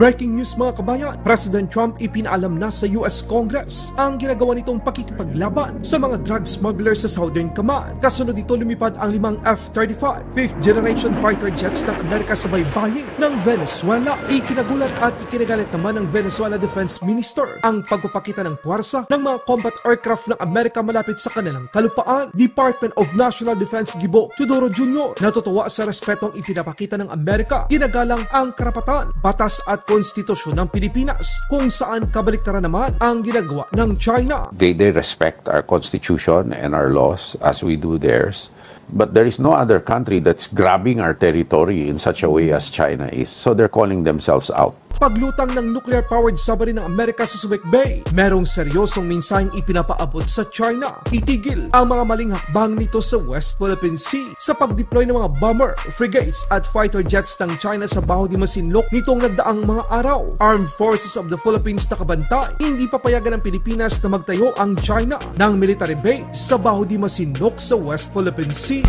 Breaking news mga kabayan, President Trump ipinaalam na sa US Congress ang ginagawa nitong pakikipaglaban sa mga drug smugglers sa Southern Command. Kasunod dito lumipad ang 5 F-35 5th generation fighter jets ng Amerika sa baybayin ng Venezuela. Ikinagulat at ikinagalit naman ng Venezuela Defense Minister ang pagpapakita ng puwersa ng mga combat aircraft ng Amerika malapit sa kanilang kalupaan. Department of National Defense Gibo Teodoro Jr. natutuwa sa respetong ipinapakita ng Amerika, ginagalang ang karapatan, batas at konstitusyon ng Pilipinas, kung saan kabaliktaran naman ang ginagawa ng China. They respect our constitution and our laws as we do theirs. But there is no other country that's grabbing our territory in such a way as China is. So they're calling themselves out. Paglutang ng nuclear-powered submarine ng Amerika sa Subic Bay, merong seryosong mensaheng ipinapaabot sa China. Itigil ang mga maling hakbang nito sa West Philippine Sea sa pag-deploy ng mga bomber, frigates at fighter jets ng China sa Baho de Masinloc nitong nagdaang mga araw. Armed Forces of the Philippines nakabantay, hindi papayagan ng Pilipinas na magtayo ang China ng military base sa Baho de Masinloc sa West Philippine Sea.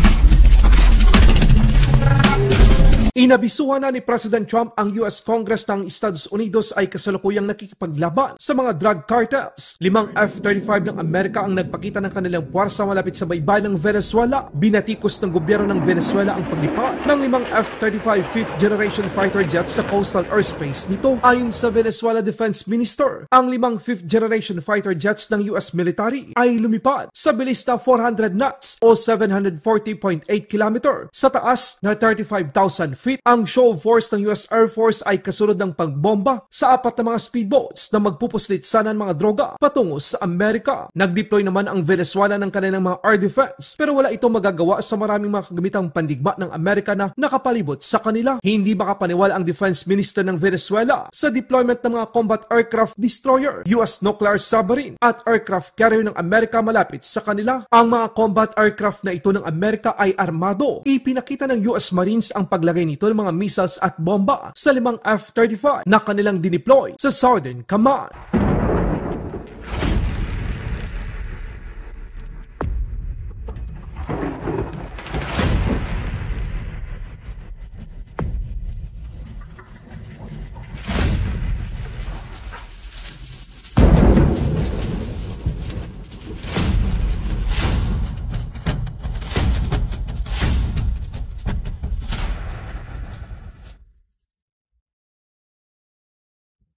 Inabisuhan na ni President Trump ang US Congress ng Estados Unidos ay kasalukuyang nakikipaglaban sa mga drug cartels. 5 F-35 ng Amerika ang nagpakita ng kanilang puwersa malapit sa baybayin ng Venezuela. Binatikos ng gobyerno ng Venezuela ang paglipad ng 5 F-35 5th generation fighter jets sa coastal airspace nito. Ayon sa Venezuela Defense Minister, ang 5 5th generation fighter jets ng US military ay lumipad sa bilis na 400 knots o 740.8 km sa taas na 35,000 feet. Ang show force ng US Air Force ay kasunod ng pagbomba sa 4 na mga speedboats na magpupuslit sana ng mga droga patungo sa Amerika. Nag-deploy naman ang Venezuela ng kanilang mga air defense pero wala itong magagawa sa maraming mga kagamitang pandigma ng Amerika na nakapalibot sa kanila. Hindi makapaniwala ang Defense Minister ng Venezuela sa deployment ng mga combat aircraft destroyer, US nuclear submarine at aircraft carrier ng Amerika malapit sa kanila. Ang mga combat aircraft na ito ng Amerika ay armado. Ipinakita ng US Marines ang paglagay nito ng mga missiles at bomba sa 5 F-35 na kanilang dineploy sa Southern Command.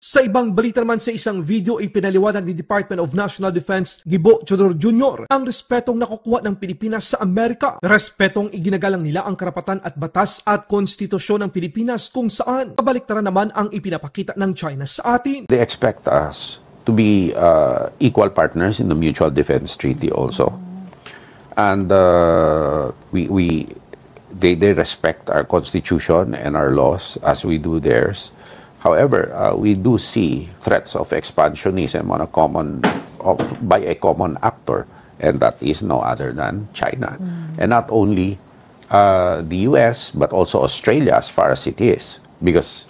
Sa ibang balita naman, sa isang video ipinaliwanag ni Department of National Defense Gibo Teodoro Jr. ang respetong nakukuha ng Pilipinas sa Amerika. Respetong iginagalang nila ang karapatan at batas at konstitusyon ng Pilipinas, kung saan kabaliktaran naman ang ipinapakita ng China sa atin. They expect us to be equal partners in the Mutual Defense Treaty also. And they respect our constitution and our laws as we do theirs. However, we do see threats of expansionism on by a common actor, and that is no other than China. And not only the US, but also Australia as far as it is, because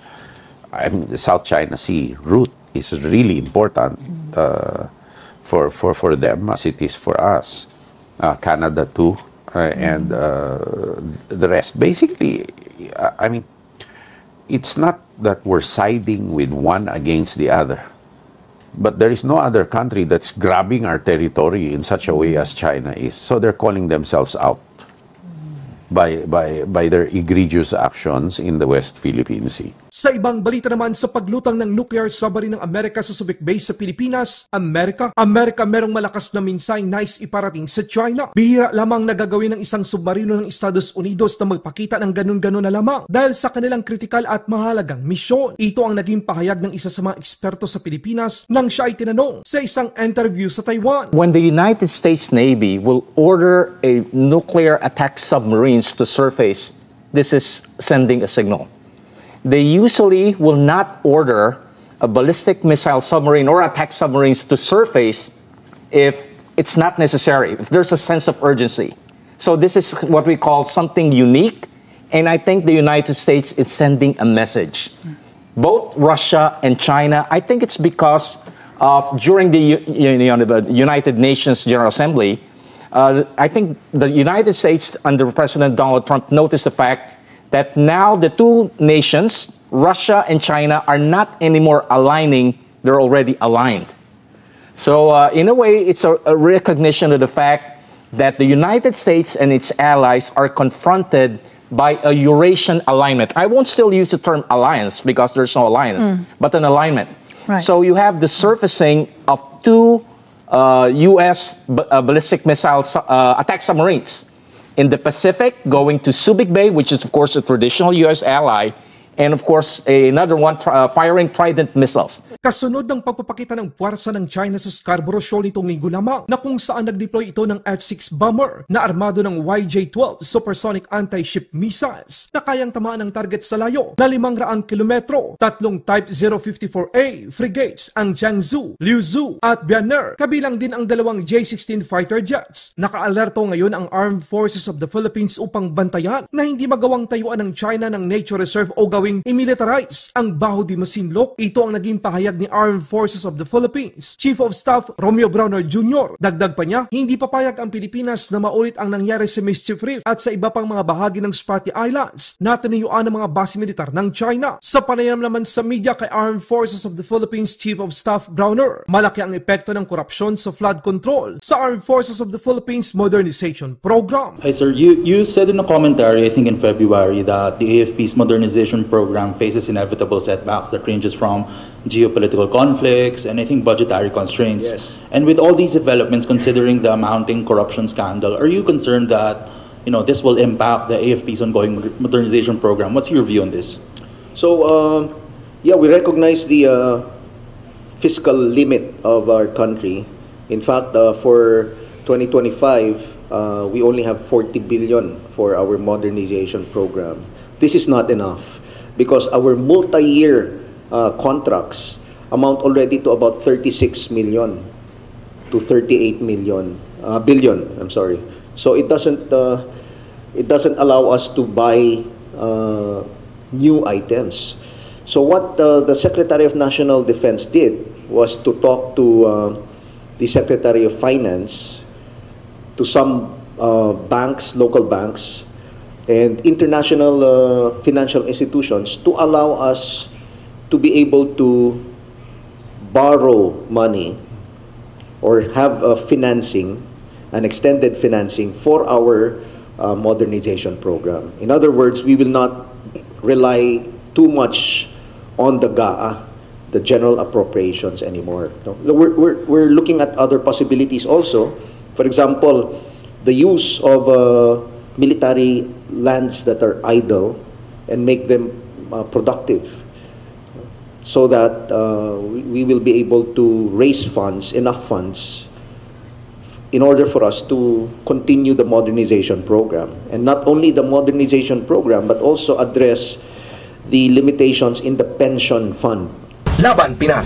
the South China Sea route is really important for them as it is for us. Canada too, and the rest. Basically, I mean, it's not that we're siding with one against the other, but there is no other country that's grabbing our territory in such a way as China is. So they're calling themselves out by their egregious actions in the West Philippine Sea. Sa ibang balita naman, sa paglutang ng nuclear submarine ng Amerika sa Subic Bay sa Pilipinas, Amerika merong malakas na mensaheng nais iparating sa China. Bihira lamang nagagawin ng isang submarino ng Estados Unidos na magpakita ng ganun-ganun na lamang dahil sa kanilang kritikal at mahalagang misyon. Ito ang naging pahayag ng isa sa mga eksperto sa Pilipinas nang siya ay tinanong sa isang interview sa Taiwan. When the United States Navy will order a nuclear attack submarines to surface, this is sending a signal. They usually will not order a ballistic missile submarine or attack submarines to surface if it's not necessary, if there's a sense of urgency. So this is what we call something unique, and I think the United States is sending a message. Both Russia and China, I think it's because of during the United Nations General Assembly, I think the United States under President Donald Trump noticed the fact that now the two nations Russia and China are not anymore aligning, they're already aligned. So in a way, it's a recognition of the fact that the United States and its allies are confronted by a Eurasian alignment. I won't still use the term alliance because there's no alliance, but an alignment. Right. So you have the surfacing of two U.S. ballistic missile attack submarines in the Pacific going to Subic Bay, which is, of course, a traditional U.S. ally, and of course, another one firing Trident missiles. Kasunod ng pagpapakita ng puwersa ng China sa Scarborough Shoal nitong linggo lamang na kung saan nag-deploy ito ng H-6 bomber na armado ng YJ-12 supersonic anti-ship missiles na kayang tamaan ng target sa layo na 500 kilometro. Tatlong Type 054A frigates ang Jiangsu, Liuzhou at Bian'er, kabilang din ang dalawang J-16 fighter jets. Nakaalerto ngayon ang Armed Forces of the Philippines upang bantayan na hindi magawang tayuan ng China ng nature reserve o gawing imilitarize ang Baho de Masinloc. Ito ang naging pahayag ni Armed Forces of the Philippines Chief of Staff Romeo Browner Jr. Dagdag pa niya, hindi papayag ang Pilipinas na maulit ang nangyari sa Mischief Reef at sa iba pang mga bahagi ng Spratly Islands na tinayuan ng mga base militar ng China. Sa panayam naman sa media kay Armed Forces of the Philippines Chief of Staff Browner, malaki ang epekto ng korupsyon sa flood control sa Armed Forces of the Philippines Modernization Program. Hi sir, you said in a commentary, I think in February, that the AFP's modernization program faces inevitable setbacks that ranges from geopolitical conflicts and I think budgetary constraints. Yes. And with all these developments, considering the mounting corruption scandal, are you concerned that this will impact the AFP's ongoing modernization program? What's your view on this? So, yeah, we recognize the fiscal limit of our country. In fact, for 2025, we only have 40 billion for our modernization program. This is not enough because our multi-year contracts amount already to about 36 million to 38 billion. I'm sorry. So it doesn't allow us to buy new items. So what the Secretary of National Defense did was to talk to the Secretary of Finance, to some banks, local banks, and international financial institutions to allow us to be able to borrow money or have financing, an extended financing for our modernization program. In other words, we will not rely too much on the GAA, the General Appropriations, anymore. No? We're looking at other possibilities also. For example, the use of military lands that are idle and make them productive, so that we will be able to raise funds, enough funds, in order for us to continue the modernization program. And not only the modernization program, but also address the limitations in the pension fund. Laban Pinas.